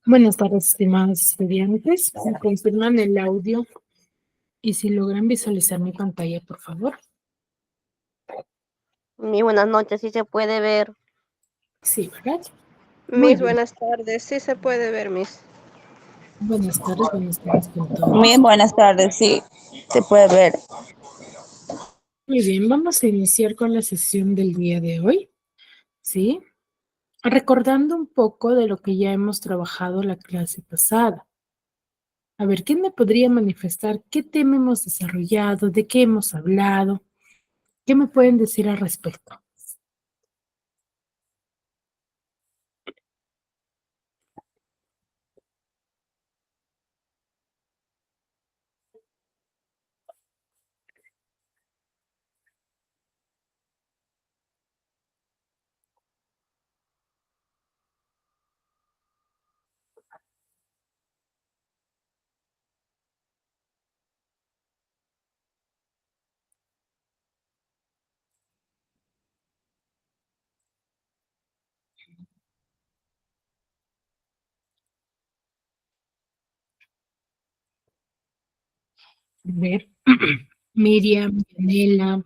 Buenas tardes, estimados estudiantes. ¿Me confirman el audio? Y si logran visualizar mi pantalla, por favor. Buenas noches, sí se puede ver. Sí, ¿verdad? Muy bien. Buenas tardes, sí se puede ver, Miss. Buenas tardes con todos. Buenas tardes, sí, se puede ver. Muy bien, vamos a iniciar con la sesión del día de hoy, ¿sí? Recordando un poco de lo que ya hemos trabajado la clase pasada. A ver, ¿quién me podría manifestar qué tema hemos desarrollado, de qué hemos hablado? ¿Qué me pueden decir al respecto? A ver, Miriam, Yanela,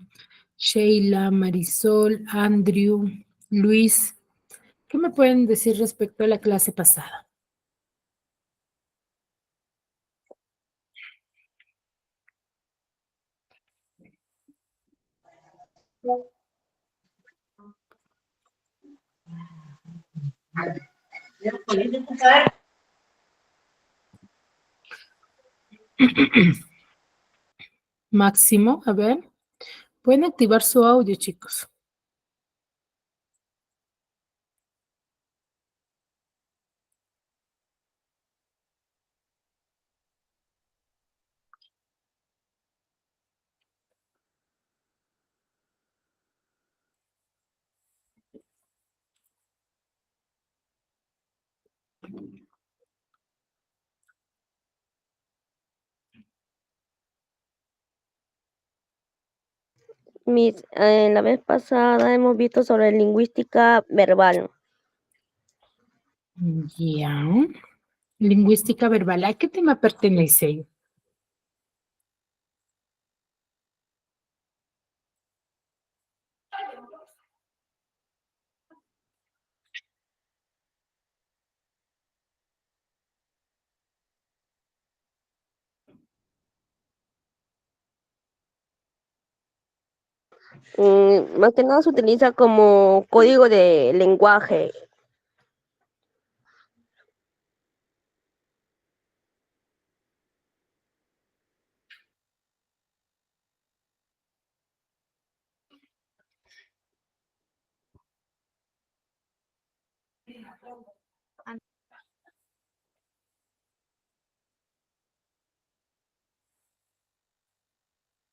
Sheila, Marisol, Andrew, Luis, ¿qué me pueden decir respecto a la clase pasada? Máximo, a ver, pueden activar su audio, chicos. La vez pasada hemos visto sobre lingüística verbal. Ya. Lingüística verbal, ¿a qué tema pertenece? Más que nada se utiliza como código de lenguaje.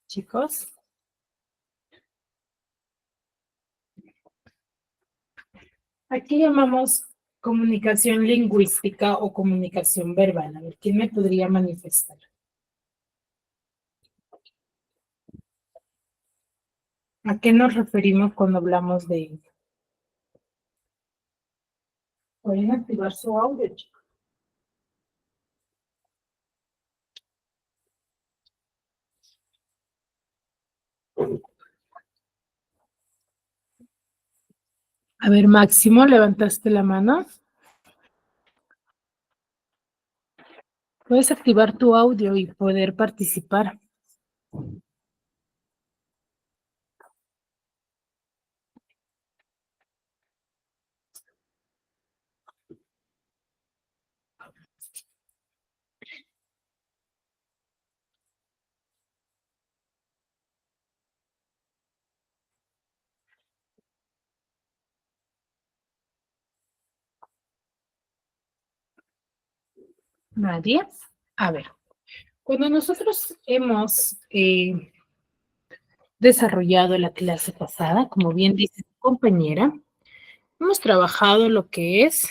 Chicos. Aquí llamamos comunicación lingüística o comunicación verbal. A ver, ¿quién me podría manifestar? ¿A qué nos referimos cuando hablamos de ello? Pueden activar su audio, chicos. A ver, Máximo, levantaste la mano. Puedes activar tu audio y poder participar. Nadie. A ver, cuando nosotros hemos desarrollado la clase pasada, como bien dice tu compañera, hemos trabajado lo que es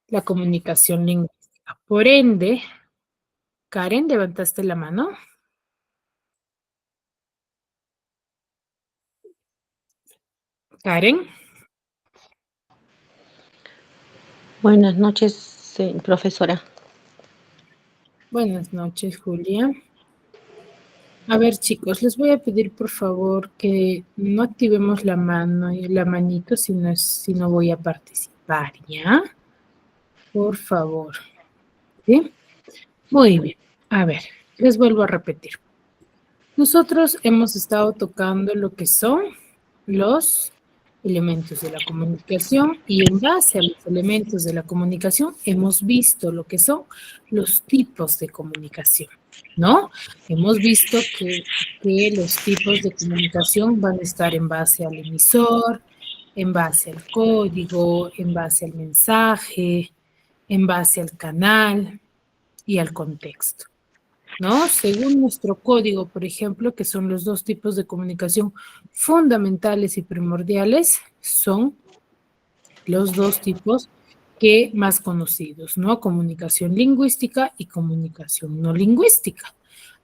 la comunicación lingüística. Por ende, Karen, levantaste la mano. Karen. Buenas noches, profesora. Buenas noches, Julia. A ver, chicos, les voy a pedir por favor que no activemos la mano y la manito si no voy a participar, ¿ya? Por favor. ¿Sí? Muy bien. A ver, les vuelvo a repetir. Nosotros hemos estado tocando lo que son los elementos de la comunicación y en base a los elementos de la comunicación hemos visto lo que son los tipos de comunicación, ¿no? Hemos visto que los tipos de comunicación van a estar en base al emisor, en base al código, en base al mensaje, en base al canal y al contexto, ¿no? Según nuestro código, por ejemplo, que son los dos tipos de comunicación fundamentales y primordiales, son los dos tipos que más conocidos, ¿no? Comunicación lingüística y comunicación no lingüística.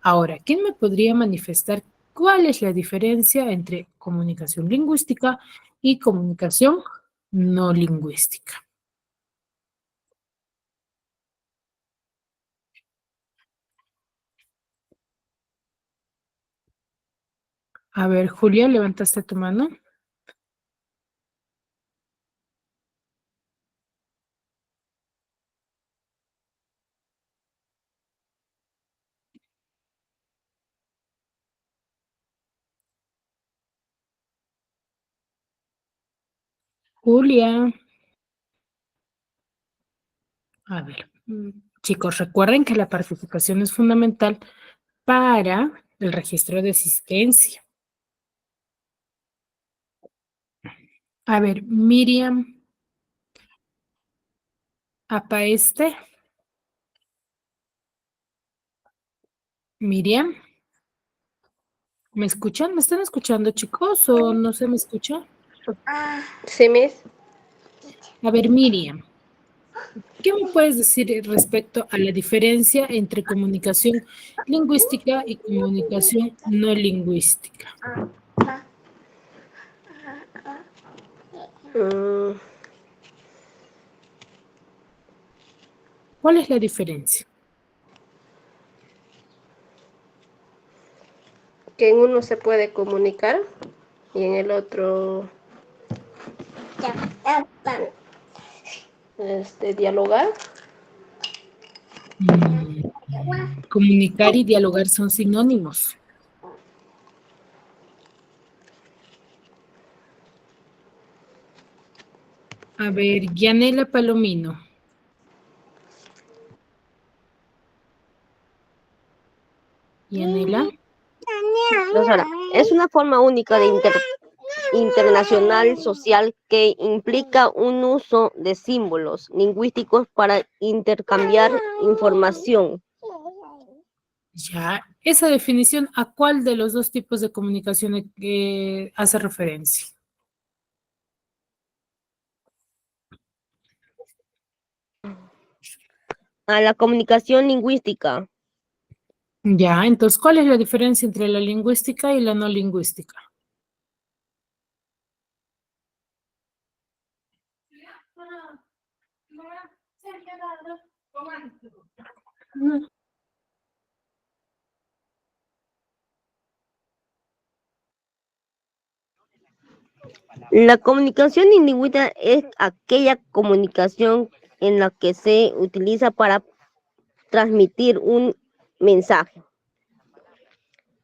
Ahora, ¿quién me podría manifestar cuál es la diferencia entre comunicación lingüística y comunicación no lingüística? A ver, Julia, ¿levantaste tu mano? Julia. A ver, chicos, recuerden que la participación es fundamental para el registro de asistencia. A ver, Miriam Apaeste. Miriam, ¿me escuchan? ¿Me están escuchando, chicos, o no se me escucha? Sí, Miss. A ver, Miriam, ¿qué me puedes decir respecto a la diferencia entre comunicación lingüística y comunicación no lingüística? Mm, ¿Cuál es la diferencia? que en uno se puede comunicar y en el otro dialogar. Comunicar y dialogar son sinónimos. A ver, Yanela Palomino. Yanela. Profesora, es una forma única de internacional social que implica un uso de símbolos lingüísticos para intercambiar información. Ya, esa definición, ¿a cuál de los dos tipos de comunicación hace referencia? A la comunicación lingüística. Ya, entonces, ¿cuál es la diferencia entre la lingüística y la no lingüística? La comunicación lingüística es aquella comunicación en la que se utiliza para transmitir un mensaje.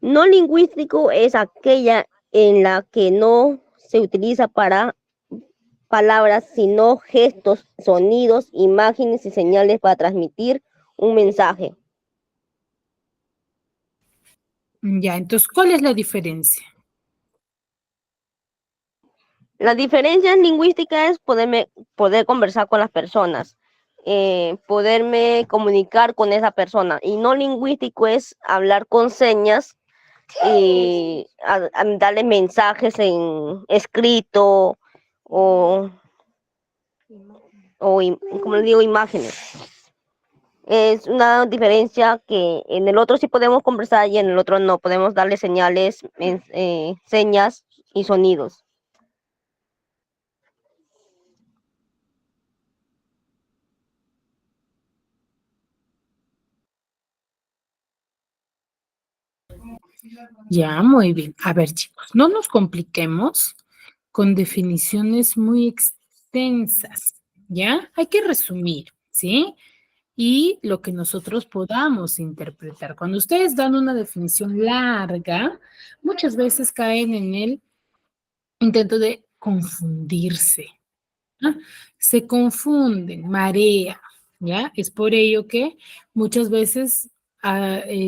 No lingüístico es aquella en la que no se utiliza para palabras, sino gestos, sonidos, imágenes y señales para transmitir un mensaje. Ya, entonces, ¿cuál es la diferencia? La diferencia lingüística es poder conversar con las personas, poderme comunicar con esa persona. Y no lingüístico es hablar con señas y darle mensajes en escrito o como le digo, imágenes. Es una diferencia que en el otro sí podemos conversar y en el otro no. Podemos darle señales, señas y sonidos. Ya, muy bien. A ver, chicos, no nos compliquemos con definiciones muy extensas, ¿ya? Hay que resumir, ¿sí? Y lo que nosotros podamos interpretar. Cuando ustedes dan una definición larga, muchas veces caen en el intento de confundirse, ¿ah? Se confunden, marea, ¿ya? Es por ello que muchas veces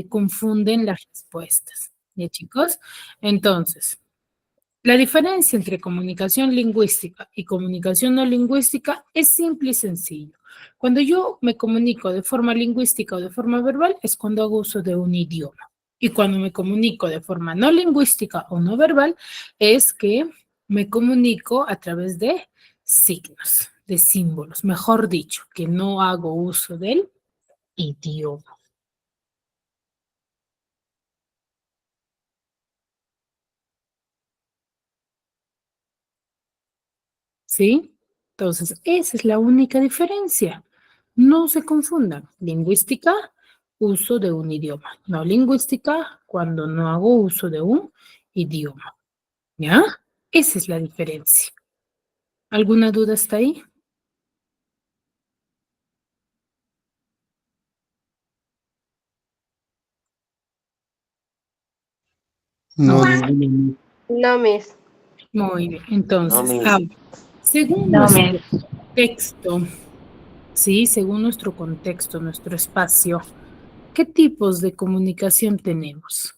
confunden las respuestas, ¿ya, chicos? Entonces, la diferencia entre comunicación lingüística y comunicación no lingüística es simple y sencillo. Cuando yo me comunico de forma lingüística o de forma verbal es cuando hago uso de un idioma. Y cuando me comunico de forma no lingüística o no verbal es que me comunico a través de signos, de símbolos, mejor dicho, que no hago uso del idioma. ¿Sí? Entonces, esa es la única diferencia. No se confundan. Lingüística, uso de un idioma. No lingüística, cuando no hago uso de un idioma. ¿Ya? Esa es la diferencia. ¿Alguna duda hasta ahí? No, ninguno. No, Miss. Muy bien. Entonces, Miss. ahora, según No, nuestro Miss. texto, ¿sí? Según nuestro contexto, nuestro espacio, ¿qué tipos de comunicación tenemos?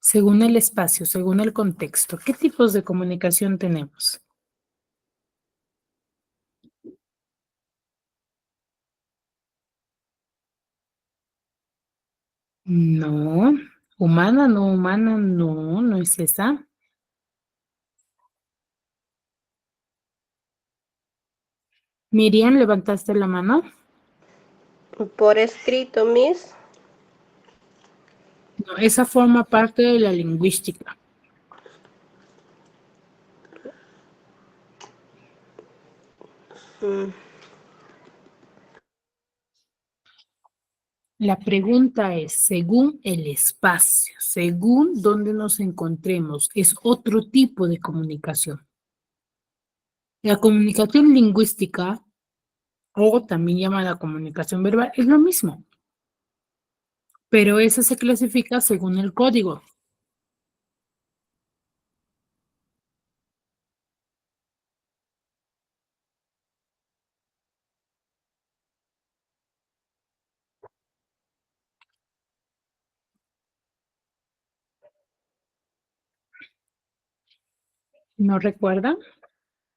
Según el espacio, según el contexto, ¿qué tipos de comunicación tenemos? No, humana, no, no es esa. Miriam, ¿levantaste la mano? Por escrito, Miss. No, esa forma parte de la lingüística. Mm, La pregunta es, según el espacio, según dónde nos encontremos, es otro tipo de comunicación. La comunicación lingüística, o también llamada comunicación verbal, es lo mismo, pero esa se clasifica según el código. ¿No recuerdan?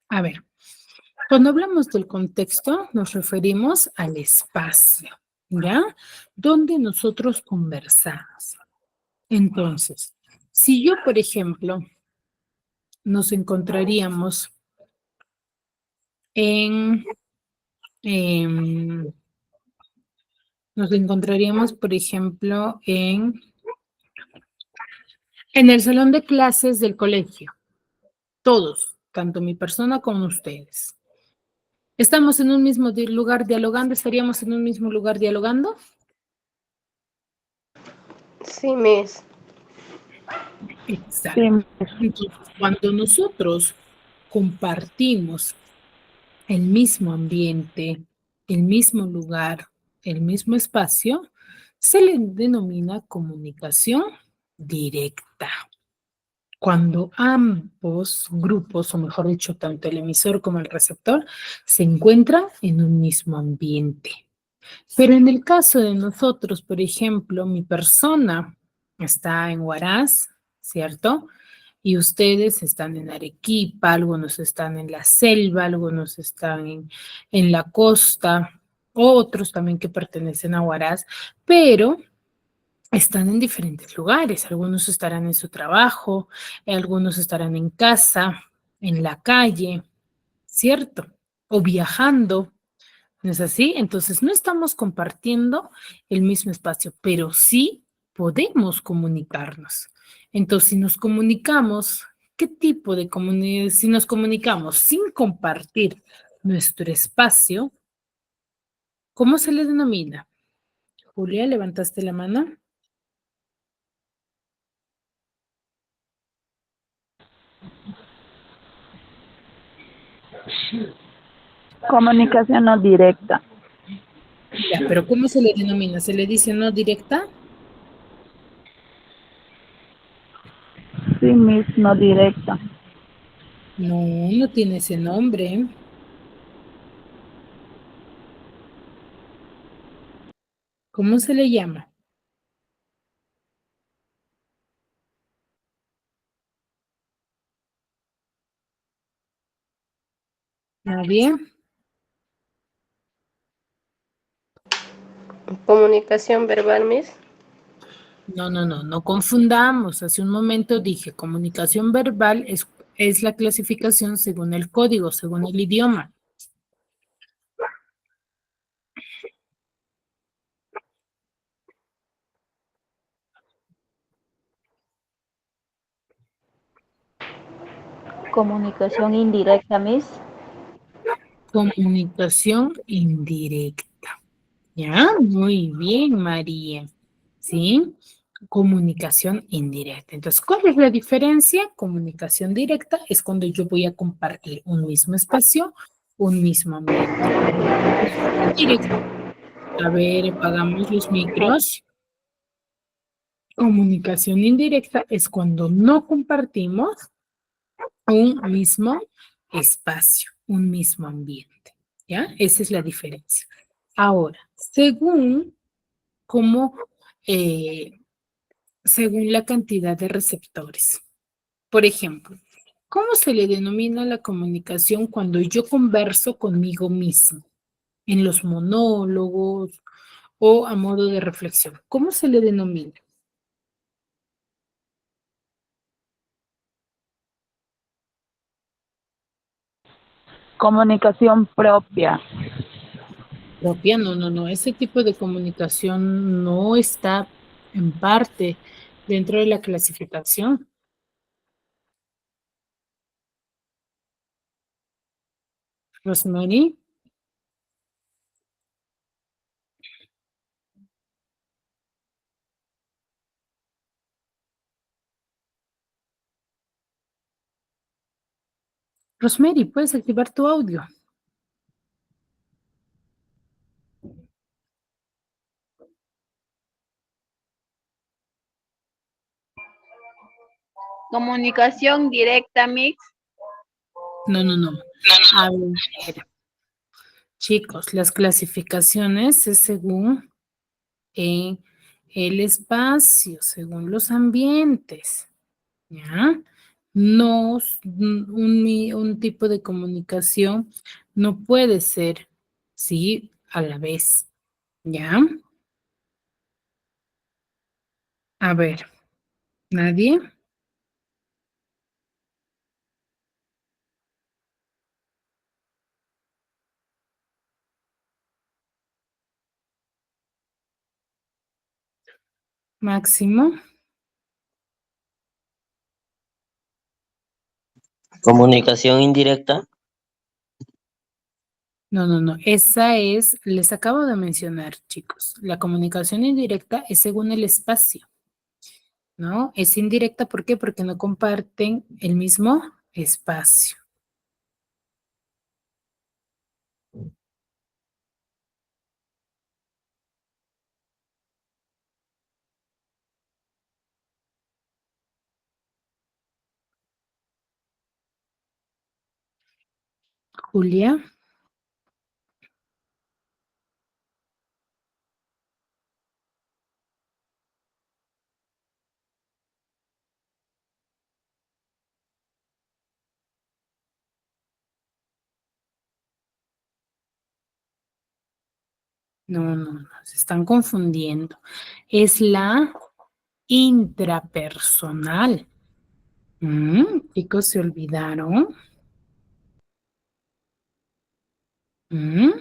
A ver, cuando hablamos del contexto, nos referimos al espacio, ¿ya? Donde nosotros conversamos. Entonces, si yo, por ejemplo, nos encontraríamos en, em, nos encontraríamos, por ejemplo, en el salón de clases del colegio, todos, tanto mi persona como ustedes. ¿Estamos en un mismo lugar dialogando? ¿Estaríamos en un mismo lugar dialogando? sí, Miss. Exacto. Sí, Entonces, cuando nosotros compartimos el mismo ambiente, el mismo lugar, el mismo espacio, se le denomina comunicación directa. Cuando ambos grupos, o mejor dicho, tanto el emisor como el receptor, se encuentran en un mismo ambiente. Pero en el caso de nosotros, por ejemplo, mi persona está en Huaraz, ¿cierto? Y ustedes están en Arequipa, algunos están en la selva, algunos están en la costa, otros también que pertenecen a Huaraz, pero están en diferentes lugares. Algunos estarán en su trabajo, algunos estarán en casa, en la calle, ¿cierto? O viajando. ¿No es así? Entonces, no estamos compartiendo el mismo espacio, pero sí podemos comunicarnos. Entonces, si nos comunicamos, ¿qué tipo de comunicación? Si nos comunicamos sin compartir nuestro espacio, ¿cómo se le denomina? Julia, ¿levantaste la mano? Comunicación no directa. Ya, pero ¿cómo se le denomina? ¿Se le dice no directa? Sí, Miss, no directa. No, no tiene ese nombre. ¿Cómo se le llama? ¿Nadie? Comunicación verbal, Miss. No confundamos. Hace un momento dije, comunicación verbal es la clasificación según el código, según el idioma. Comunicación indirecta, Miss. Comunicación indirecta. ¿Ya? Muy bien, María. ¿Sí? Comunicación indirecta. Entonces, ¿cuál es la diferencia? Comunicación directa es cuando yo voy a compartir un mismo espacio, un mismo ambiente. Indirecta. A ver, apagamos los micros. Comunicación indirecta es cuando no compartimos un mismo espacio, un mismo ambiente. ¿Ya? Esa es la diferencia. Ahora, cómo, eh, según la cantidad de receptores. Por ejemplo, ¿cómo se le denomina la comunicación cuando yo converso conmigo mismo? En los monólogos o a modo de reflexión. ¿Cómo se le denomina? Comunicación propia. Propia, no. Ese tipo de comunicación no está en parte dentro de la clasificación. Rosemary. Rosemary, ¿puedes activar tu audio? Comunicación directa, Mix. No. A ver, chicos, las clasificaciones es según el espacio, según los ambientes, ¿ya? No, un tipo de comunicación no puede ser, ¿sí? A la vez, ¿ya? A ver, ¿nadie? Máximo. Comunicación indirecta. No. Esa es, les acabo de mencionar, chicos. La comunicación indirecta es según el espacio, ¿no? Es indirecta, ¿por qué? Porque no comparten el mismo espacio. Julia. No, se están confundiendo. Es la intrapersonal. Chicos, ¿se olvidaron? Mm,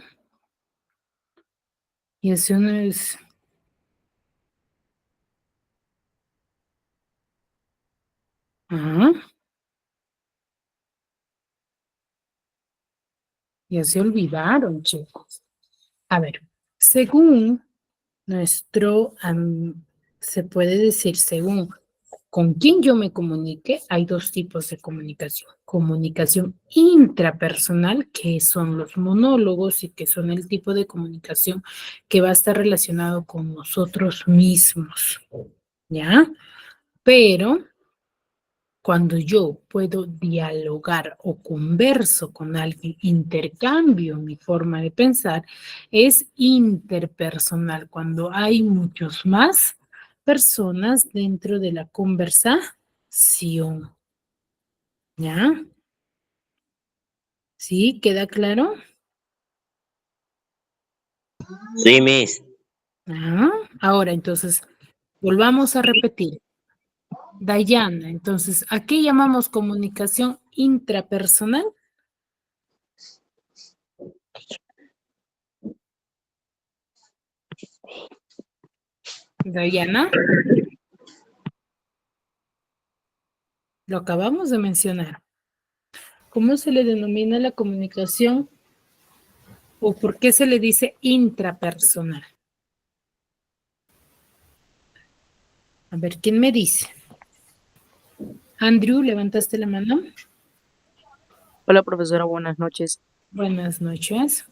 Y eso no es... Ah, ya se olvidaron, chicos. A ver, según nuestro, se puede decir, según con quién yo me comunique, hay dos tipos de comunicación. Comunicación intrapersonal, que son los monólogos y que son el tipo de comunicación que va a estar relacionado con nosotros mismos, ¿ya? Pero cuando yo puedo dialogar o converso con alguien, intercambio mi forma de pensar, es interpersonal, cuando hay muchos más personas dentro de la conversación. ¿Ya? ¿Sí? ¿Queda claro? Sí, Miss. Ah, ahora, entonces, volvamos a repetir. Dayana, entonces, ¿a qué llamamos comunicación intrapersonal? Dayana, lo acabamos de mencionar. ¿Cómo se le denomina la comunicación o por qué se le dice intrapersonal? A ver, ¿quién me dice? Andrew, ¿levantaste la mano? Hola, profesora, buenas noches. Buenas noches.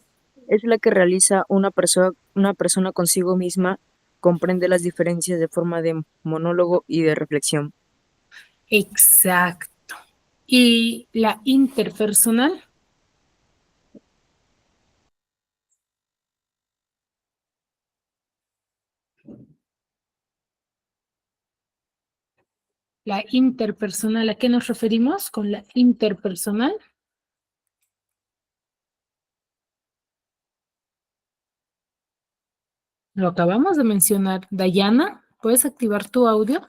Es la que realiza una persona consigo misma, comprende las diferencias de forma de monólogo y de reflexión. Exacto. ¿Y la interpersonal? La interpersonal, ¿a qué nos referimos con la interpersonal? Lo acabamos de mencionar. Dayana, ¿puedes activar tu audio?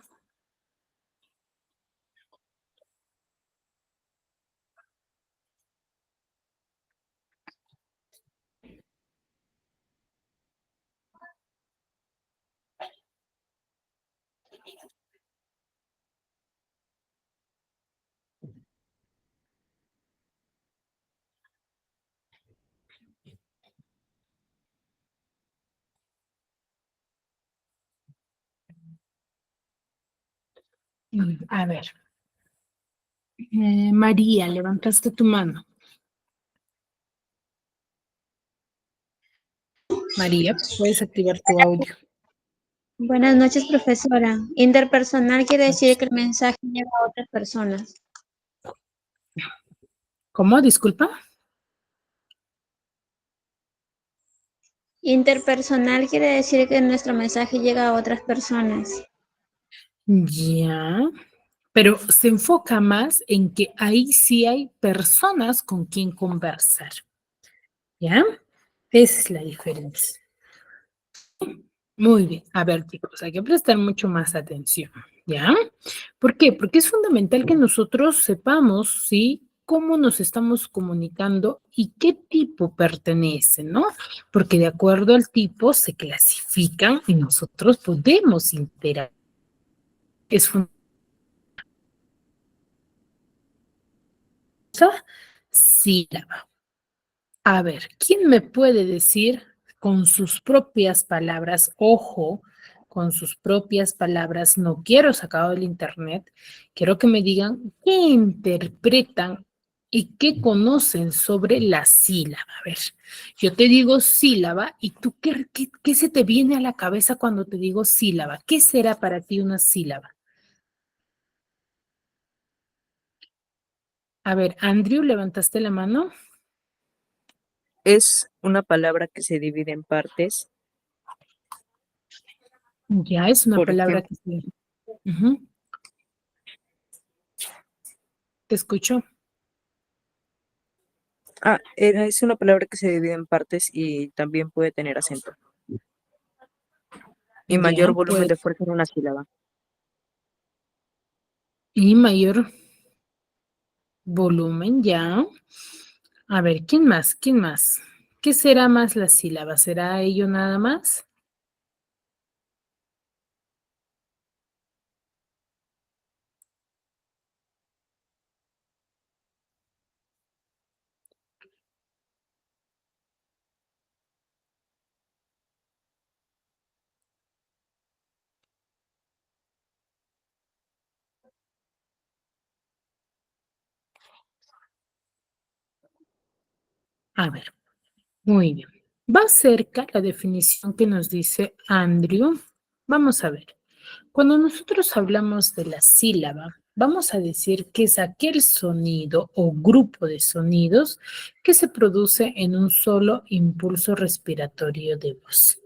A ver. María, levantaste tu mano. María, puedes activar tu audio. Buenas noches, profesora. Interpersonal quiere decir que el mensaje llega a otras personas. ¿Cómo? Disculpa. Interpersonal quiere decir que nuestro mensaje llega a otras personas. Ya, pero se enfoca más en que ahí sí hay personas con quien conversar. ¿Ya? Esa es la diferencia. Muy bien. A ver, chicos, hay que prestar mucho más atención. ¿Ya? ¿Por qué? Porque es fundamental que nosotros sepamos, ¿sí? Cómo nos estamos comunicando y qué tipo pertenece, ¿no? Porque de acuerdo al tipo se clasifican y nosotros podemos interactuar. Es fundamental. Sílaba. A ver, ¿quién me puede decir con sus propias palabras, ojo, con sus propias palabras, no quiero sacado del internet, quiero que me digan qué interpretan y qué conocen sobre la sílaba? A ver, yo te digo sílaba y tú, ¿qué se te viene a la cabeza cuando te digo sílaba? ¿Qué será para ti una sílaba? A ver, Andrew, ¿levantaste la mano? Es una palabra que se divide en partes. Ya es una Por palabra ejemplo, que se... Ujú. Te escucho. es una palabra que se divide en partes y también puede tener acento y Ya, mayor volumen pues, de fuerza en una sílaba. y mayor volumen, ya. A ver, ¿quién más? ¿Quién más? ¿Qué será más la sílaba? ¿Será ello nada más? A ver, muy bien. Va cerca la definición que nos dice Andrew. Vamos a ver. Cuando nosotros hablamos de la sílaba, vamos a decir que es aquel sonido o grupo de sonidos que se produce en un solo impulso respiratorio de voz.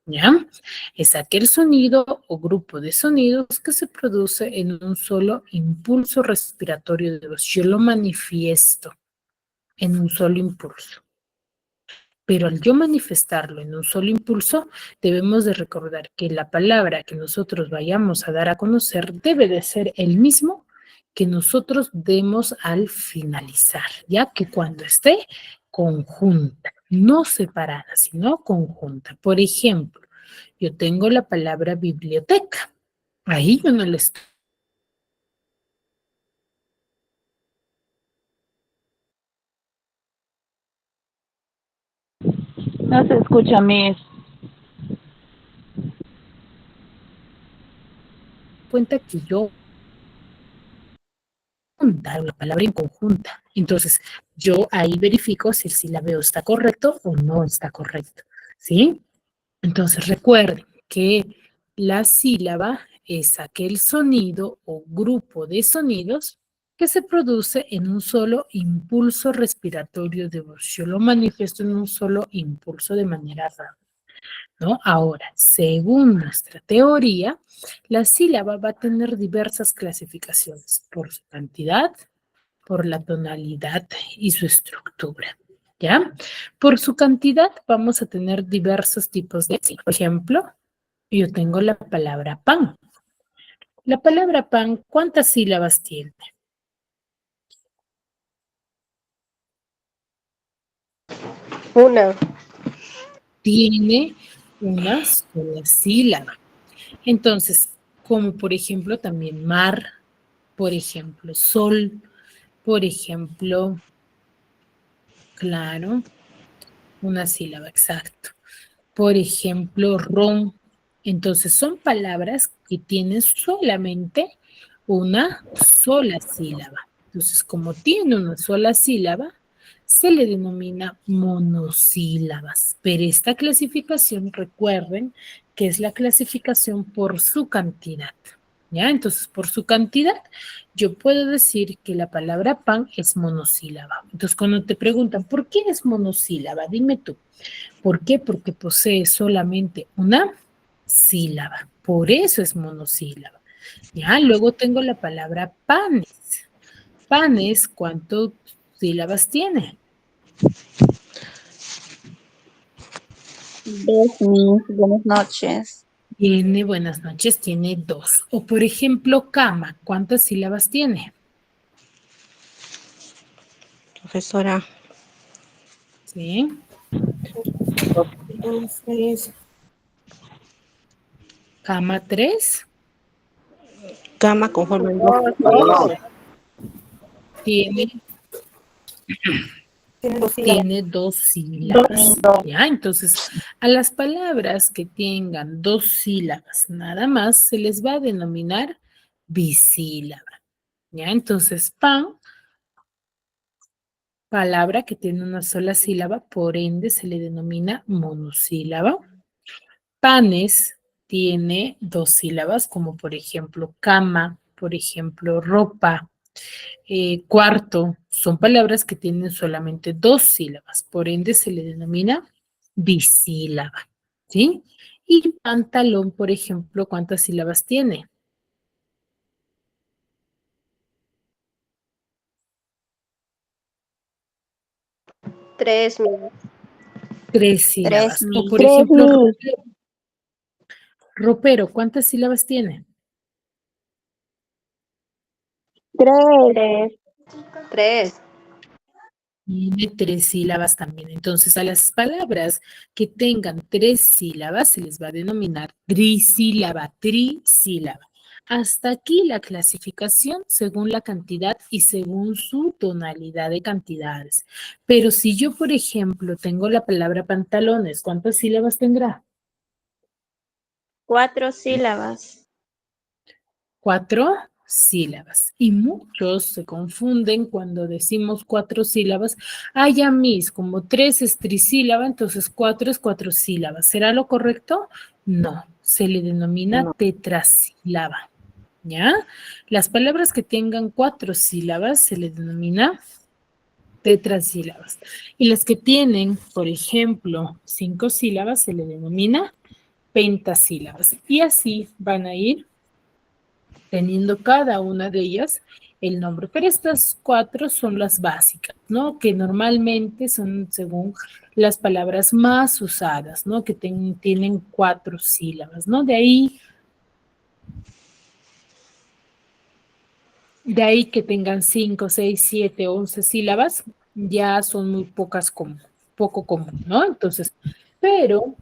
¿Ya? Es aquel sonido o grupo de sonidos que se produce en un solo impulso respiratorio de voz. Yo lo manifiesto en un solo impulso. Pero al yo manifestarlo en un solo impulso, debemos de recordar que la palabra que nosotros vayamos a dar a conocer debe de ser el mismo que nosotros demos al finalizar, ya que cuando esté conjunta, no separada, sino conjunta. Por ejemplo, yo tengo la palabra biblioteca. Ahí yo no le estoy. No se escucha, Miss. Cuenta que yo dar la palabra en conjunta. Entonces, yo ahí verifico si el silabeo está correcto o no está correcto, ¿sí? Entonces, recuerden que la sílaba es aquel sonido o grupo de sonidos que se produce en un solo impulso respiratorio de voz. Yo lo manifiesto en un solo impulso de manera rápida, ¿no? Ahora, según nuestra teoría, la sílaba va a tener diversas clasificaciones por su cantidad, por la tonalidad y su estructura, ¿ya? Por su cantidad vamos a tener diversos tipos de, por ejemplo, yo tengo la palabra pan. La palabra pan, ¿cuántas sílabas tiene? Una. Tiene una sola sílaba. Entonces, como por ejemplo también mar, por ejemplo sol, por ejemplo, claro, una sílaba, exacto. Por ejemplo, ron. Entonces, son palabras que tienen solamente una sola sílaba. Entonces, como tiene una sola sílaba, se le denomina monosílabas. Pero esta clasificación, recuerden que es la clasificación por su cantidad. ¿Ya? Entonces, por su cantidad, yo puedo decir que la palabra pan es monosílaba. Entonces, cuando te preguntan, ¿por qué es monosílaba? Dime tú. ¿Por qué? Porque posee solamente una sílaba. Por eso es monosílaba. Ya, luego tengo la palabra panes. Panes, ¿cuántas sílabas tiene? Yes, Miss. Buenas noches. Tiene, buenas noches, tiene dos. O por ejemplo, cama, ¿cuántas sílabas tiene? Profesora, Sí. Entonces, cama 3 cama conforme dos. tiene tiene dos sílabas, ¿ya? Entonces, a las palabras que tengan dos sílabas nada más se les va a denominar bisílaba, ¿ya? Entonces, pan, palabra que tiene una sola sílaba, por ende se le denomina monosílaba. Panes tiene dos sílabas, como por ejemplo cama, por ejemplo ropa, cuarto, son palabras que tienen solamente dos sílabas, por ende se le denomina bisílaba, ¿sí? Y pantalón, por ejemplo, ¿cuántas sílabas tiene? Tres. Tres sílabas. O por Tres, ejemplo, Miss. ropero, ¿cuántas sílabas tiene? Tres. Tres. Tiene tres sílabas también. Entonces, a las palabras que tengan tres sílabas se les va a denominar trisílaba, trisílaba. Hasta aquí la clasificación según la cantidad y según su tonalidad de cantidades. Pero si yo, por ejemplo, tengo la palabra pantalones, ¿cuántas sílabas tendrá? 4 sílabas. Cuatro sílabas. Y muchos se confunden cuando decimos 4 sílabas. Ah, ya mis, como 3 es trisílaba, entonces 4 es 4 sílabas. ¿Será lo correcto? No, se le denomina tetrasílaba. ¿Ya? Las palabras que tengan 4 sílabas se le denomina tetrasílabas. Y las que tienen, por ejemplo, 5 sílabas se le denomina pentasílabas. Y así van a ir teniendo cada una de ellas el nombre. Pero estas 4 son las básicas, ¿no? Que normalmente son según las palabras más usadas, ¿no? Que tienen 4 sílabas, ¿no? De ahí que tengan 5, 6, 7, 11 sílabas, ya son muy poco común, ¿no? Entonces, pero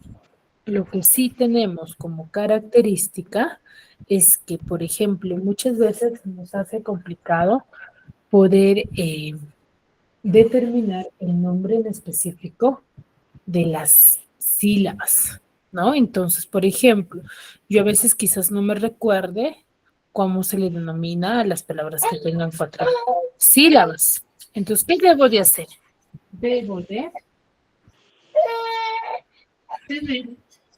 lo que sí tenemos como característica es que, por ejemplo, muchas veces nos hace complicado poder determinar el nombre en específico de las sílabas, ¿no? Entonces, por ejemplo, yo a veces quizás no me recuerde cómo se le denomina a las palabras que tengan 4 sílabas. Entonces, ¿qué debo de hacer? Debo de tener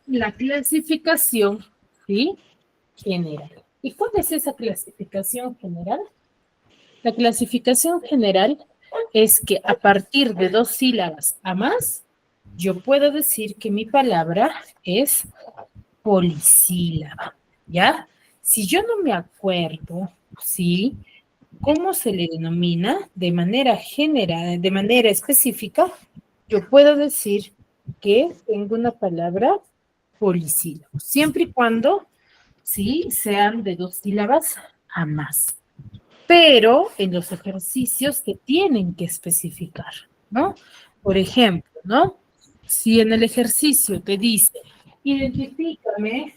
la clasificación, ¿sí? General. ¿Y cuál es esa clasificación general? La clasificación general es que a partir de 2 sílabas a más, yo puedo decir que mi palabra es polisílaba, ¿ya? Si yo no me acuerdo, ¿sí? ¿Cómo se le denomina de manera general, de manera específica? Yo puedo decir que tengo una palabra polisílaba, siempre y cuando, ¿sí? Sean de 2 sílabas a más. Pero en los ejercicios que tienen que especificar, ¿no? Por ejemplo, ¿no? Si en el ejercicio te dice, identifícame,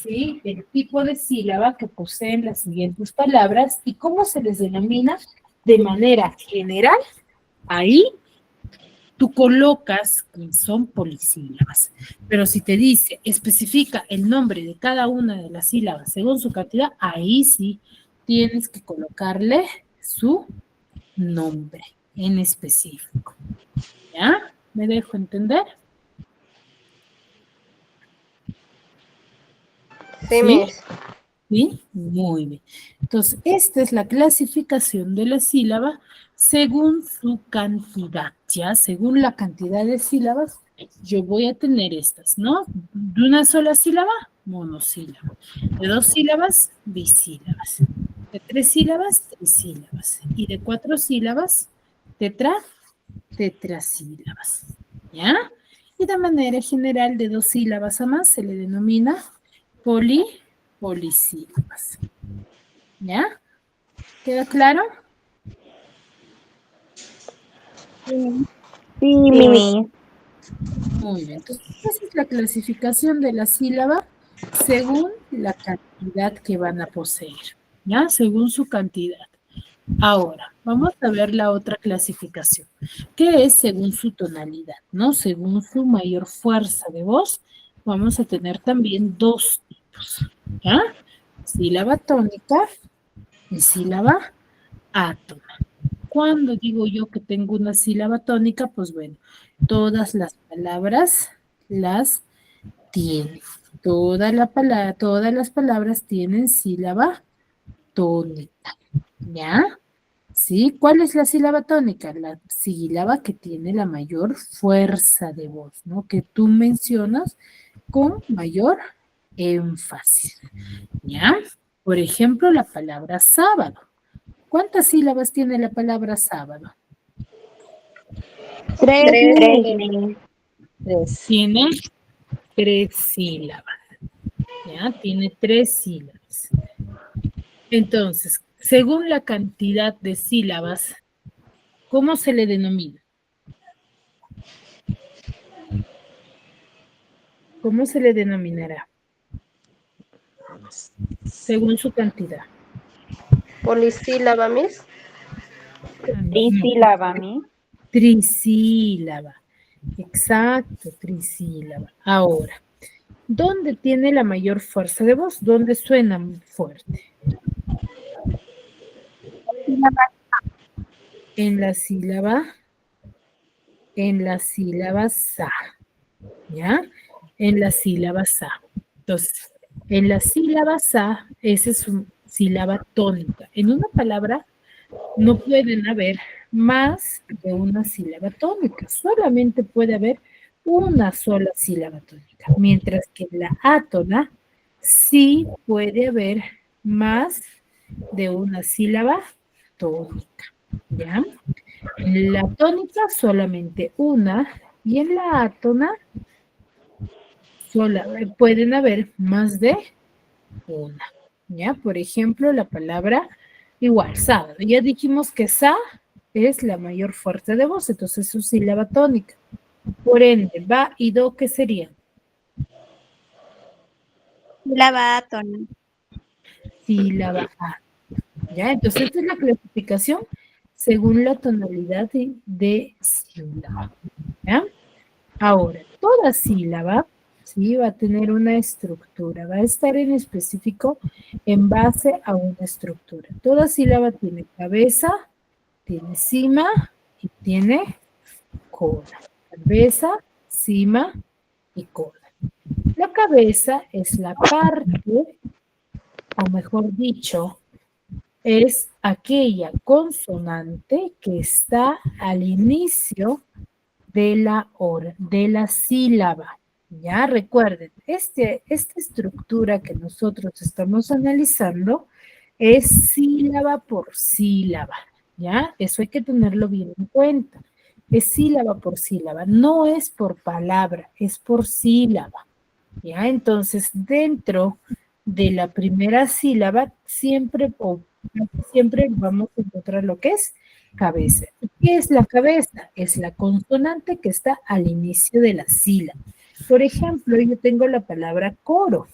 ¿sí? El tipo de sílaba que poseen las siguientes palabras y cómo se les denomina de manera general, ahí tú colocas que son polisílabas. Pero si te dice, especifica el nombre de cada una de las sílabas según su cantidad, ahí sí tienes que colocarle su nombre en específico. ¿Ya? ¿Me dejo entender? Sí, Miss. ¿Sí? Muy bien. Entonces, esta es la clasificación de la sílaba según su cantidad, ¿ya? Según la cantidad de sílabas, yo voy a tener estas, ¿no? De una sola sílaba, monosílaba. De 2 sílabas, bisílabas. De 3 sílabas, trisílabas. Y de 4 sílabas, tetrasílabas. ¿Ya? Y de manera general, de 2 sílabas a más, se le denomina polisílabas. ¿Ya? ¿Queda claro? Sí, Sí, Miss. Miss. Muy bien. Entonces, esa es la clasificación de la sílaba según la cantidad que van a poseer. ¿Ya? Según su cantidad. Ahora, vamos a ver la otra clasificación, que es según su tonalidad, ¿no? Según su mayor fuerza de voz, vamos a tener también 2 tipos, ¿ya? Sílaba tónica y sílaba átona. ¿Cuándo digo yo que tengo una sílaba tónica? Pues bueno, todas las palabras las tienen. Todas las palabras tienen sílaba tónica, ¿ya? ¿Sí? ¿Cuál es la sílaba tónica? La sílaba que tiene la mayor fuerza de voz, ¿no? Que tú mencionas con mayor énfasis, ¿ya? Por ejemplo, la palabra sábado. ¿Cuántas sílabas tiene la palabra sábado? 3, Miss. Tiene 3 sílabas, ¿ya? Tiene 3 sílabas. Entonces, según la cantidad de sílabas, ¿cómo se le denomina? ¿Cómo se le denominará? Según su cantidad. Polisílaba, Miss. Trisílaba, Miss. Trisílaba. Exacto, trisílaba. Ahora, ¿dónde tiene la mayor fuerza de voz? ¿Dónde suena muy fuerte? En la sílaba sa, ¿ya? En la sílaba sa. Entonces, en la sílaba sa, esa es una sílaba tónica. En una palabra no pueden haber más de una sílaba tónica, solamente puede haber una sola sílaba tónica, mientras que en la átona sí puede haber más de una sílaba tónica, ¿ya? En la tónica solamente una y en la átona pueden haber más de una, ¿ya? Por ejemplo, la palabra igual, sábado. Ya dijimos que sa es la mayor fuerza de voz, entonces es su sílaba tónica. Por ende, ba y do, ¿qué serían? Sílaba átona. Sílaba a. ¿Ya? Entonces, esta es la clasificación según la tonalidad de sílaba. ¿Ya? Ahora, toda sílaba, ¿sí? Va a tener una estructura, va a estar en específico en base a una estructura. Toda sílaba tiene cabeza, tiene cima y tiene cola. Cabeza, cima y cola. La cabeza es la parte, o mejor dicho, es aquella consonante que está al inicio de la sílaba. Ya recuerden, esta estructura que nosotros estamos analizando es sílaba por sílaba. ¿Ya? Eso hay que tenerlo bien en cuenta. Es sílaba por sílaba, no es por palabra, es por sílaba. ¿Ya? Entonces, dentro de la primera sílaba, siempre vamos a encontrar lo que es cabeza. ¿Qué es la cabeza? Es la consonante que está al inicio de la sílaba. Por ejemplo, yo tengo la palabra coro.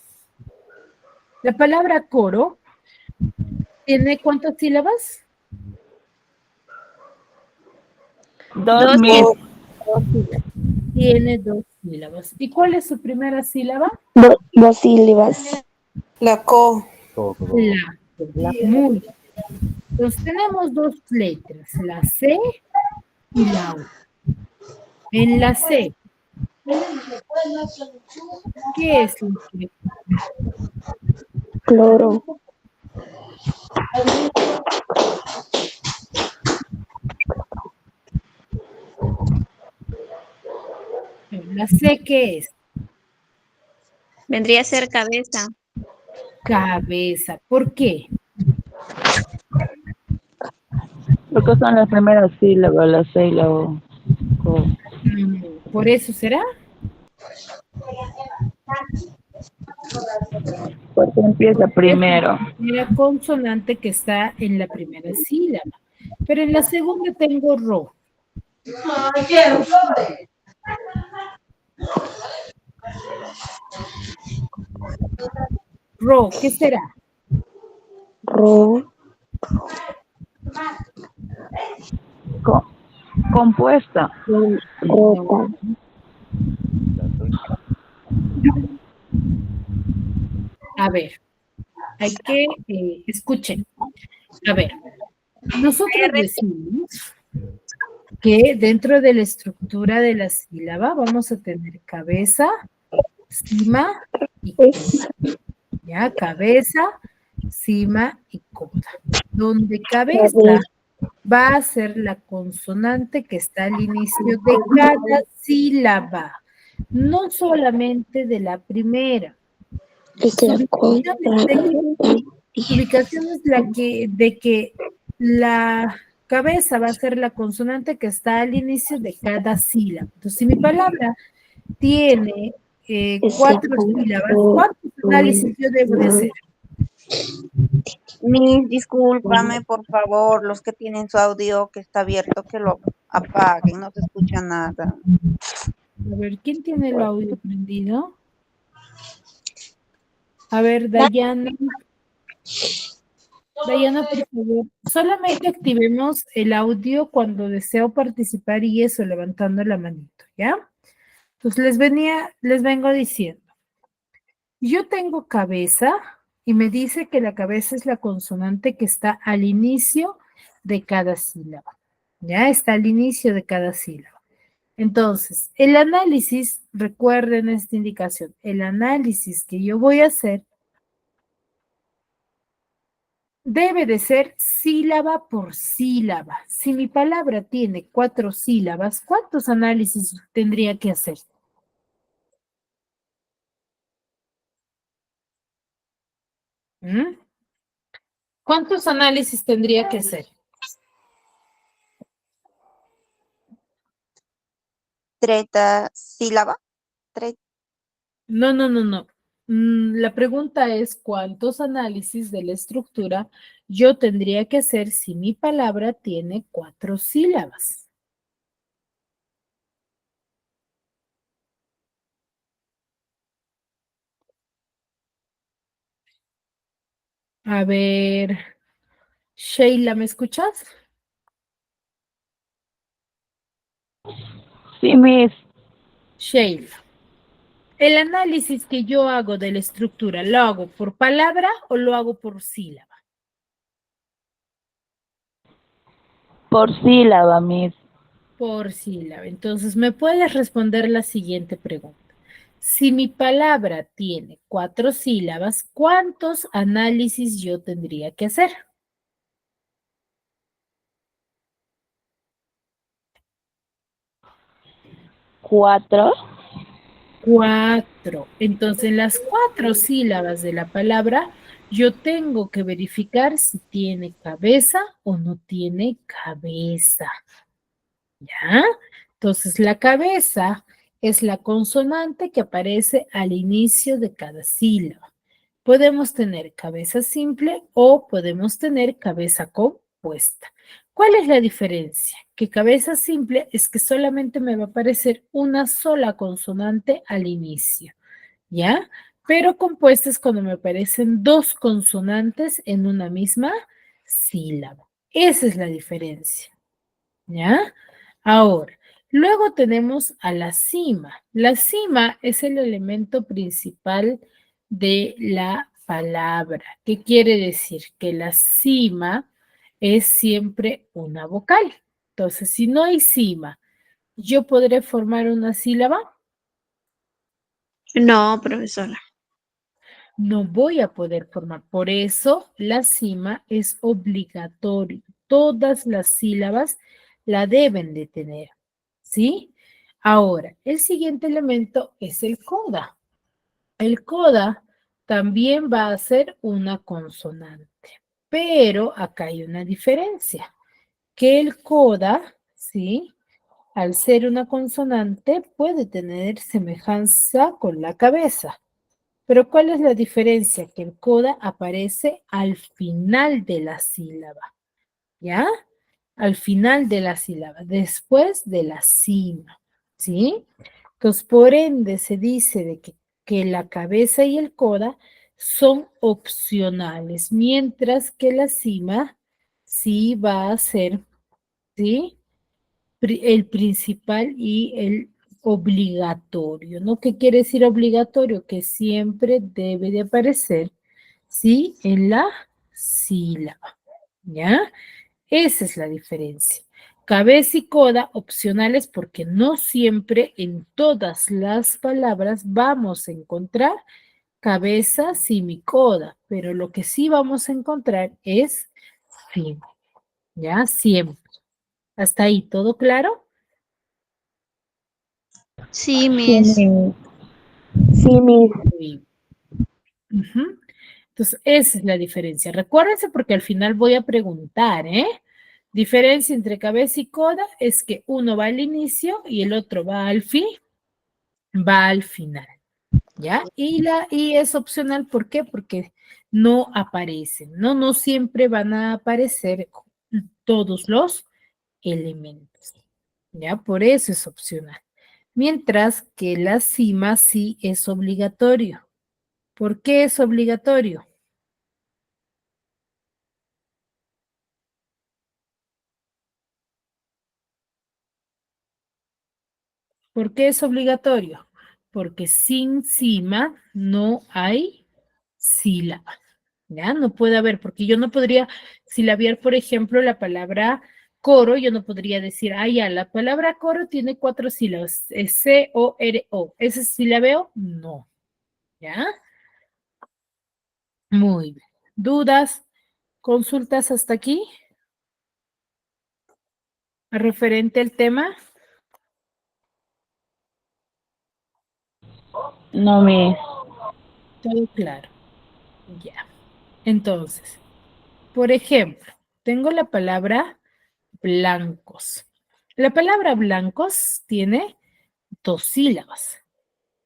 La palabra coro tiene ¿cuántas sílabas? Dos mil. Tiene 2 sílabas. ¿Y cuál es su primera sílaba? Dos sílabas. La co. La. Muy bien. Entonces tenemos 2 letras, la C y la U. En la C, ¿qué es lo que? Cloro. La C, ¿qué es? Vendría a ser cabeza. Cabeza. ¿Por qué? Porque son las primeras sílabas, la C y la O. ¿Por eso será? Porque empieza primero. La consonante que está en la primera sílaba. Pero en la segunda tengo ro. Ro, ¿qué será? Ro. Compuesta. Rota. A ver, hay que, escuchen. A ver, nosotros decimos que dentro de la estructura de la sílaba vamos a tener cabeza, cima y coda. ¿Ya? Cabeza, cima y coda. Donde cabeza va a ser la consonante que está al inicio de cada sílaba, no solamente de la primera. Su ubicación es la de que la cabeza va a ser la consonante que está al inicio de cada sílaba. Entonces, si mi palabra tiene 4 sílabas, ¿cuántos análisis yo debo de hacer? Miss, discúlpame, por favor, los que tienen su audio que está abierto, que lo apaguen, no se escucha nada. A ver, ¿quién tiene el audio prendido? A ver, Dayana. Dayana, por favor, solamente activemos el audio cuando deseo participar y eso, levantando la manito, ¿ya? Entonces les vengo diciendo, yo tengo cabeza y me dice que la cabeza es la consonante que está al inicio de cada sílaba. Ya está al inicio de cada sílaba. Entonces, el análisis, recuerden esta indicación, el análisis que yo voy a hacer debe de ser sílaba por sílaba. Si mi palabra tiene 4 sílabas, ¿cuántos análisis tendría que hacer? ¿Mm? ¿Cuántos análisis tendría que hacer? 30 sílaba. No. La pregunta es, ¿cuántos análisis de la estructura yo tendría que hacer si mi palabra tiene 4 sílabas? A ver, Sheila, ¿me escuchas? Sí, Miss. Sheila, el análisis que yo hago de la estructura, ¿lo hago por palabra o lo hago por sílaba? Por sílaba, Miss. Por sílaba. Entonces, ¿me puedes responder la siguiente pregunta? Si mi palabra tiene 4 sílabas, ¿cuántos análisis yo tendría que hacer? 4. 4. Entonces, en las 4 sílabas de la palabra, yo tengo que verificar si tiene cabeza o no tiene cabeza. ¿Ya? Entonces, la cabeza es la consonante que aparece al inicio de cada sílaba. Podemos tener cabeza simple o podemos tener cabeza compuesta. ¿Cuál es la diferencia? Que cabeza simple es que solamente me va a aparecer una sola consonante al inicio, ¿ya? Pero compuesta es cuando me aparecen 2 consonantes en una misma sílaba. Esa es la diferencia, ¿ya? Ahora, luego tenemos a la cima. La cima es el elemento principal de la palabra. ¿Qué quiere decir? Que la cima es siempre una vocal. Entonces, si no hay cima, ¿yo podré formar una sílaba? No, profesora. No voy a poder formar. Por eso la cima es obligatorio. Todas las sílabas la deben de tener, ¿sí? Ahora, el siguiente elemento es el coda. El coda también va a ser una consonante, pero acá hay una diferencia, que el coda, ¿sí? Al ser una consonante puede tener semejanza con la cabeza. Pero ¿cuál es la diferencia? Que el coda aparece al final de la sílaba, ¿ya? Al final de la sílaba, después de la cima, ¿sí? Entonces, por ende, se dice de que la cabeza y el coda son opcionales, mientras que la cima sí va a ser, ¿sí? El principal y el obligatorio, ¿no? ¿Qué quiere decir obligatorio? Que siempre debe de aparecer, ¿sí? En la sílaba, ¿ya? Esa es la diferencia. Cabeza y coda opcionales porque no siempre en todas las palabras vamos a encontrar cabeza, semicoda, pero lo que sí vamos a encontrar es fin, ¿ya? Siempre. ¿Hasta ahí todo claro? Sí, Sí, Miss. Miss. Sí, Miss. Sí. Ujú. Entonces, esa es la diferencia. Recuérdense porque al final voy a preguntar, ¿eh? Diferencia entre cabeza y coda es que uno va al inicio y el otro va al fin, va al final, ¿ya? Y es opcional, ¿por qué? Porque no aparecen, ¿no? No siempre van a aparecer todos los elementos, ¿ya? Por eso es opcional. Mientras que la cima sí es obligatorio. ¿Por qué es obligatorio? ¿Por qué es obligatorio? Porque sin cima no hay sílaba, ¿ya? No puede haber, porque yo no podría silabiar, por ejemplo, la palabra coro, yo no podría decir, ah, ya, la palabra coro tiene 4 sílabas, es C-O-R-O. ¿Ese silabeo? No, ¿ya? Muy bien. ¿Dudas? ¿Consultas hasta aquí? ¿Referente al tema? No, Miss. Todo claro. Ya. Entonces, por ejemplo, tengo la palabra blancos. La palabra blancos tiene 2 sílabas.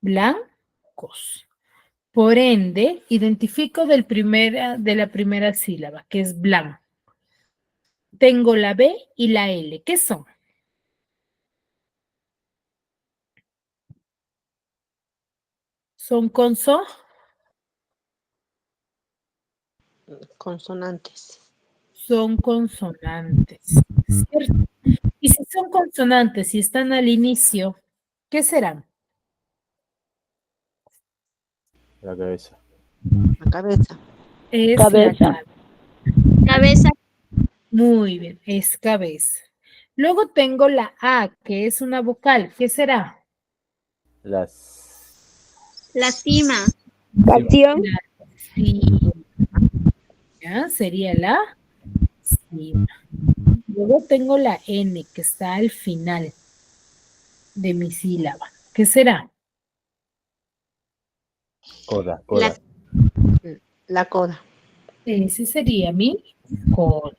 Blancos. Por ende, identifico de la primera sílaba, que es blanco. Tengo la B y la L. ¿Qué son? Son Consonantes. son consonantes, ¿cierto? Y si son consonantes y están al inicio, ¿qué serán? La cabeza. La cabeza. Es Cabeza. la Cabeza. Muy bien, es cabeza. Luego tengo la A, que es una vocal. ¿Qué será? Las. La cima. Acción. La cima. ¿Ya? Sería la cima. Luego tengo la N, que está al final de mi sílaba. ¿Qué será? Coda. La coda. Ese sería mi coda.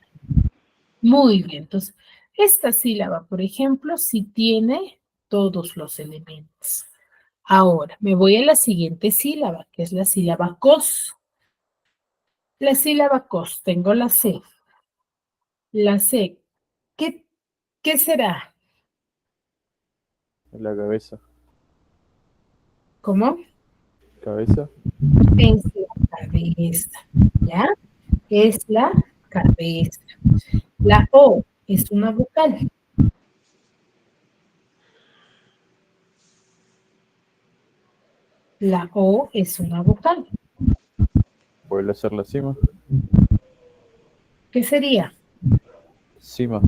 Muy bien. Entonces, esta sílaba, por ejemplo, sí tiene todos los elementos. Ahora, me voy a la siguiente sílaba, que es la sílaba cos. La sílaba cos, tengo la C. La C, ¿qué será? La cabeza. ¿Cómo? Cabeza. Es la cabeza, ¿ya? Es la cabeza. La O es una vocal. La O es una vocal. Vuelve a ser la cima. ¿Qué sería? Cima.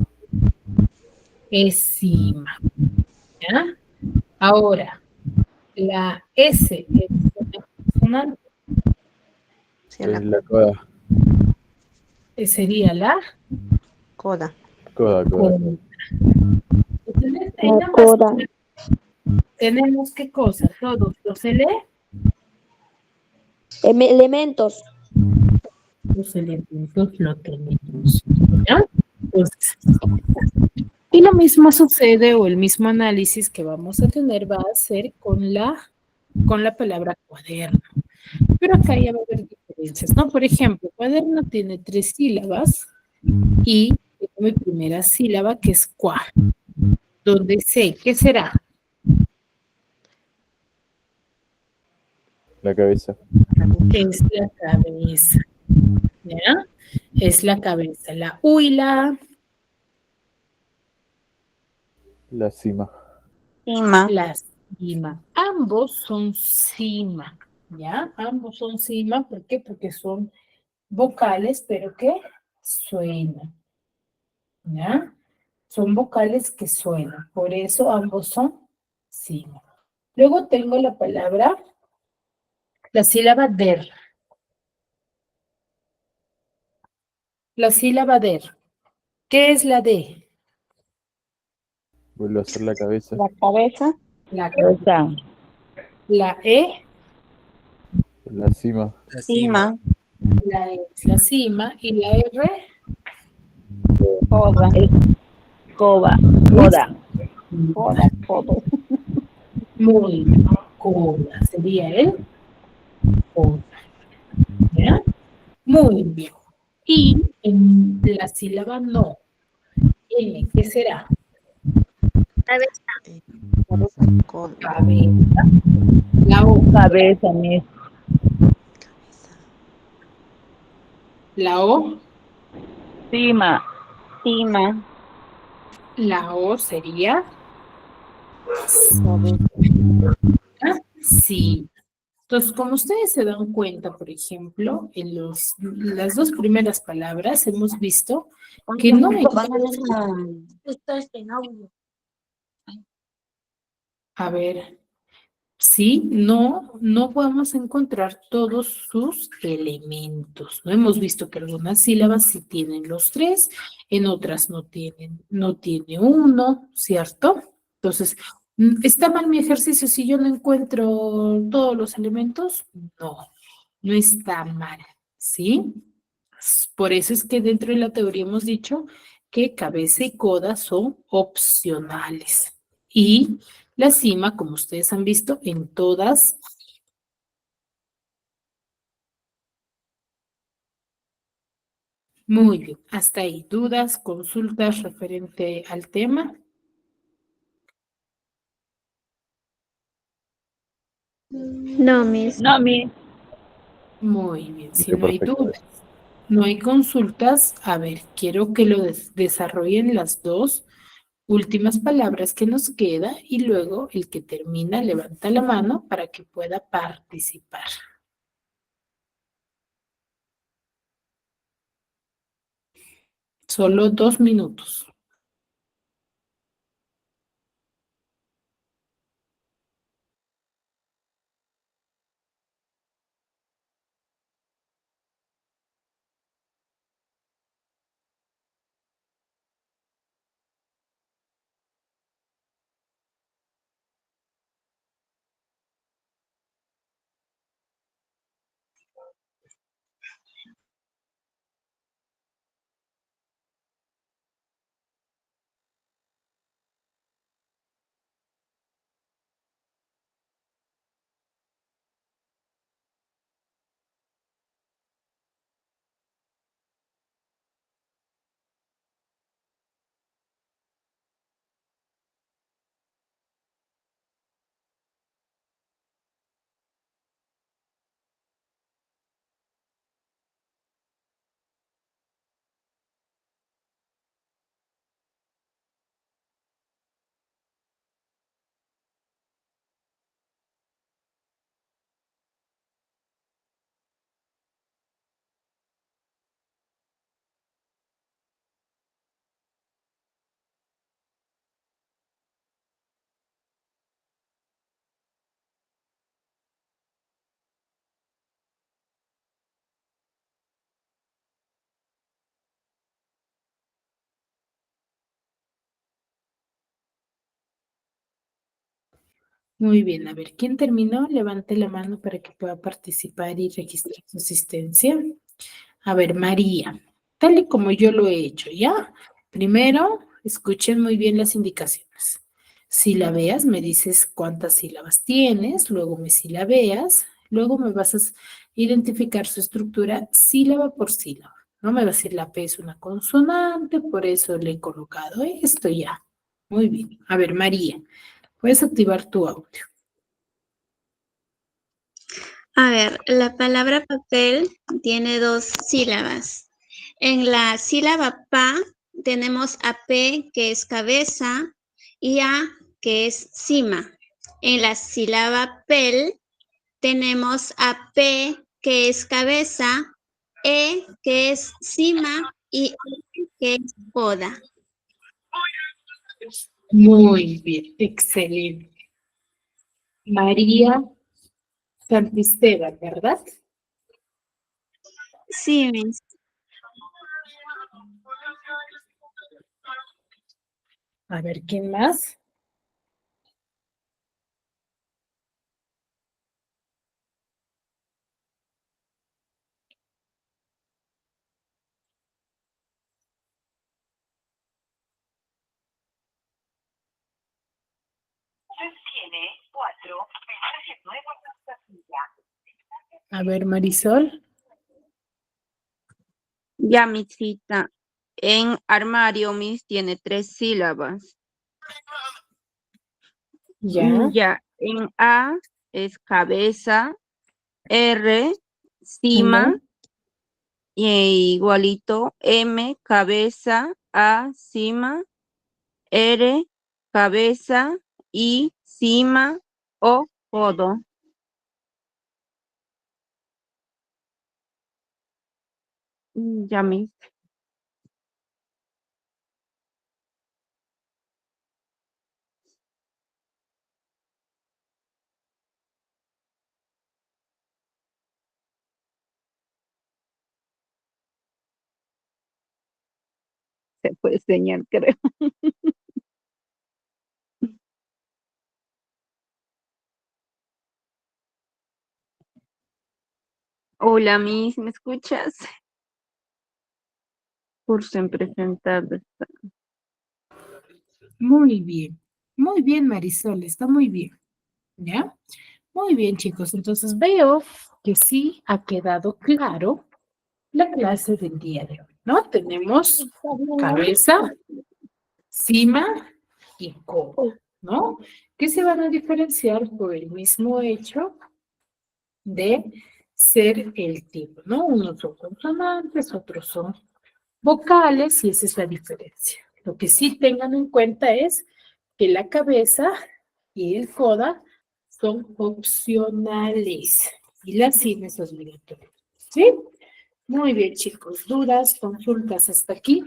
Es cima, ¿ya? Ahora, la S es una consonante. Sí, la Es la coda. Sería la coda. Coda. coda. Entonces, en La ambas coda. tenemos qué cosa, todos los Elementos. los elementos lo tenemos, ¿ya? Entonces, y lo mismo sucede o el mismo análisis que vamos a tener va a ser con la palabra cuaderno. Pero acá ya va a haber diferencias, ¿no? Por ejemplo, cuaderno tiene 3 sílabas y tengo mi primera sílaba que es cua, donde sé, ¿qué será? La cabeza. Es la cabeza, ¿ya? Es la cabeza. La U y la La cima. Cima. la cima. Ambos son cima, ¿ya? Ambos son cima, ¿por qué? Porque son vocales, pero que suenan, ¿ya? Son vocales que suenan, por eso ambos son cima. Luego tengo la palabra, la sílaba der. La sílaba der. ¿Qué es la D? Vuelve a ser la cabeza. La cabeza. La, Cabeza. la E, La cima. Cima. la E es la cima y la R, Coda. Coba. Coda. Coda. Coda. muy bien, coda, sería el coda. ¿Ya? Muy bien. Y en la sílaba no, N, ¿qué será? Cabeza. Coda. Cabeza. La O, Cabeza, Miss. la O, Cima. Cima. la O sería ¿ah? Sí. Entonces, como ustedes se dan cuenta, por ejemplo, en las dos primeras palabras hemos visto que no hay... A ver, sí, no podemos encontrar todos sus elementos. No hemos visto que algunas sílabas sí tienen los tres, en otras no tiene uno, ¿cierto? Entonces, ¿está mal mi ejercicio si yo no encuentro todos los elementos? No está mal, ¿sí? Por eso es que dentro de la teoría hemos dicho que cabeza y coda son opcionales. Y la cima, como ustedes han visto, en todas. Muy bien, hasta ahí. ¿Dudas, consultas referente al tema? No, Miss. No, Miss. Muy bien, si Qué no hay perfecto. dudas, no hay consultas, a ver, quiero que lo desarrollen las dos últimas palabras que nos queda y luego el que termina levanta la mano para que pueda participar. Solo 2 minutos. Muy bien, a ver, ¿quién terminó? Levante la mano para que pueda participar y registrar su asistencia. A ver, María, tal y como yo lo he hecho, ¿ya? Primero, escuchen muy bien las indicaciones. Sílabeas, me dices cuántas sílabas tienes, luego me silabeas, luego me vas a identificar su estructura sílaba por sílaba. No me va a decir la P es una consonante, por eso le he colocado esto ya. Muy bien. A ver, María, puedes activar tu audio. A ver, la palabra papel tiene 2 sílabas. En la sílaba pa tenemos a P, que es cabeza, y A, que es cima. En la sílaba pel tenemos a P, que es cabeza, E, que es cima, y E, que es coda. Muy bien, excelente. María Santisteban, ¿verdad? Sí, Miss. A ver, ¿quién más? A ver, Marisol. Ya, Misita. En armario, Miss, tiene 3 sílabas. Ya. Ya, en A es cabeza, R, cima, y igualito, M, cabeza, A, cima, R, cabeza, I, cima, O, codo. Ya, Miss. Se fue señal, creo. Hola, Miss, ¿me escuchas? Curso en presentar. Muy bien, Marisol, está muy bien, ¿ya? Muy bien, chicos, entonces veo que sí ha quedado claro la clase del día de hoy, ¿no? Tenemos cabeza, cima y cola, ¿no? Que se van a diferenciar por el mismo hecho de ser el tipo, ¿no? Unos son consonantes, otros son vocales y esa es la diferencia. Lo que sí tengan en cuenta es que la cabeza y el coda son opcionales y la cima es obligatoria. ¿Sí? Muy bien, chicos. ¿Dudas, consultas hasta aquí?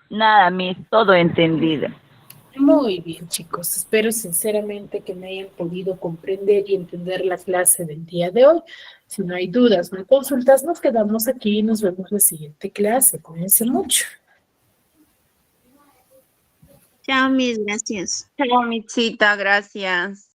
Nada, Miss, todo entendido. Muy bien, chicos. Espero sinceramente que me hayan podido comprender y entender la clase del día de hoy. Si no hay dudas, no hay consultas, nos quedamos aquí y nos vemos la siguiente clase. Cuídense mucho. Chao, mis gracias. Chao, Michita, gracias.